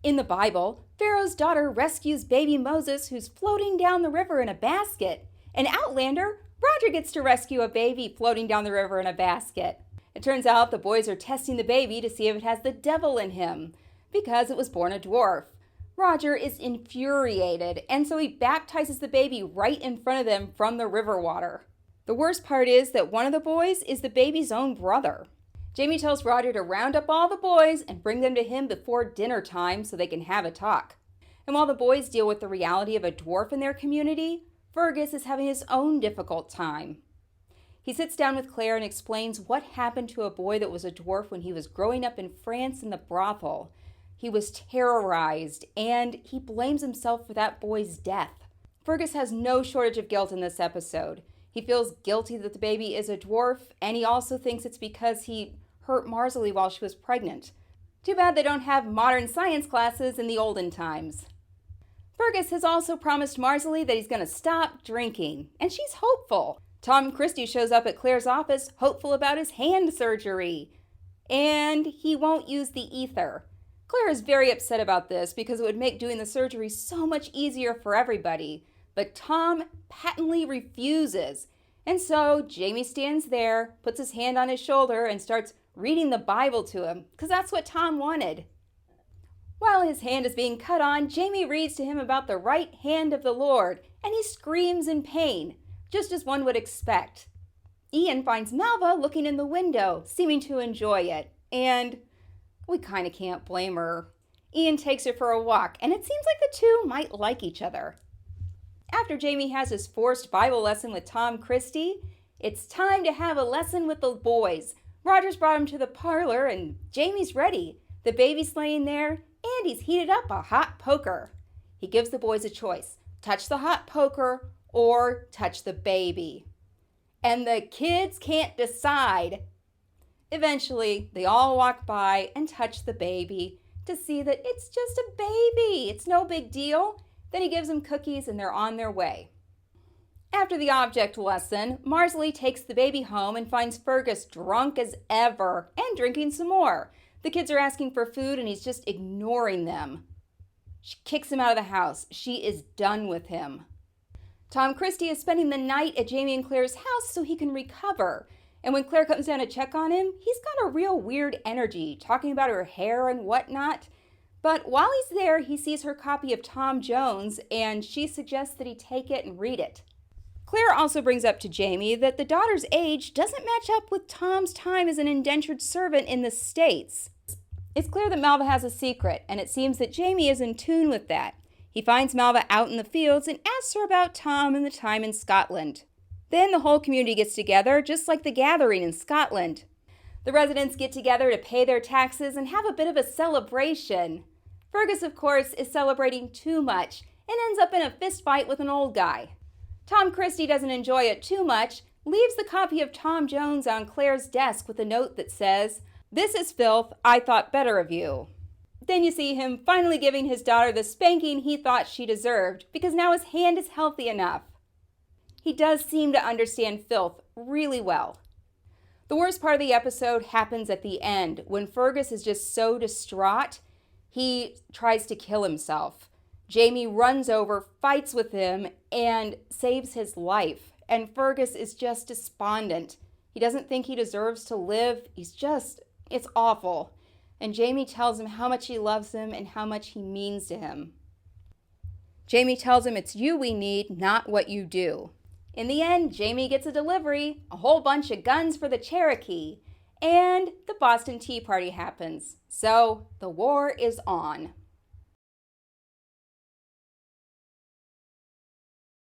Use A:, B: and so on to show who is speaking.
A: In the Bible, Pharaoh's daughter rescues baby Moses who's floating down the river in a basket. In Outlander, Roger gets to rescue a baby floating down the river in a basket. It turns out the boys are testing the baby to see if it has the devil in him, because it was born a dwarf. Roger is infuriated, and so he baptizes the baby right in front of them from the river water. The worst part is that one of the boys is the baby's own brother. Jamie tells Roger to round up all the boys and bring them to him before dinner time so they can have a talk. And while the boys deal with the reality of a dwarf in their community, Fergus is having his own difficult time. He sits down with Claire and explains what happened to a boy that was a dwarf when he was growing up in France in the brothel. He was terrorized, and he blames himself for that boy's death. Fergus has no shortage of guilt in this episode. He feels guilty that the baby is a dwarf, and he also thinks it's because he hurt Marsley while she was pregnant. Too bad they don't have modern science classes in the olden times. Fergus has also promised Marsley that he's going to stop drinking, and she's hopeful. Tom Christie shows up at Claire's office hopeful about his hand surgery, and he won't use the ether. Claire is very upset about this because it would make doing the surgery so much easier for everybody, but Tom patently refuses. And so Jamie stands there, puts his hand on his shoulder, and starts reading the Bible to him, because that's what Tom wanted. While his hand is being cut on, Jamie reads to him about the right hand of the Lord, and he screams in pain, just as one would expect. Ian finds Malva looking in the window, seeming to enjoy it, and we kind of can't blame her. Ian takes her for a walk, and it seems like the two might like each other. After Jamie has his forced Bible lesson with Tom Christie, it's time to have a lesson with the boys. Roger's brought him to the parlor, and Jamie's ready. The baby's laying there, and he's heated up a hot poker. He gives the boys a choice: touch the hot poker or touch the baby. And the kids can't decide. Eventually, they all walk by and touch the baby to see that it's just a baby. It's no big deal. Then he gives them cookies and they're on their way. After the object lesson, Marsley takes the baby home and finds Fergus drunk as ever and drinking some more. The kids are asking for food and he's just ignoring them. She kicks him out of the house. She is done with him. Tom Christie is spending the night at Jamie and Claire's house so he can recover. And when Claire comes down to check on him, he's got a real weird energy, talking about her hair and whatnot. But while he's there, he sees her copy of Tom Jones, and she suggests that he take it and read it. Claire also brings up to Jamie that the daughter's age doesn't match up with Tom's time as an indentured servant in the States. It's clear that Malva has a secret, and it seems that Jamie is in tune with that. He finds Malva out in the fields and asks her about Tom and the time in Scotland. Then the whole community gets together, just like the gathering in Scotland. The residents get together to pay their taxes and have a bit of a celebration. Fergus, of course, is celebrating too much and ends up in a fist fight with an old guy. Tom Christie doesn't enjoy it too much, leaves the copy of Tom Jones on Claire's desk with a note that says, "This is filth, I thought better of you." Then you see him finally giving his daughter the spanking he thought she deserved, because now his hand is healthy enough. He does seem to understand filth really well. The worst part of the episode happens at the end, when Fergus is just so distraught, he tries to kill himself. Jamie runs over, fights with him, and saves his life. And Fergus is just despondent. He doesn't think he deserves to live. It's awful. And Jamie tells him how much he loves him and how much he means to him. Jamie tells him it's you we need, not what you do. In the end, Jamie gets a delivery, a whole bunch of guns for the Cherokee, and the Boston Tea Party happens. So the war is on.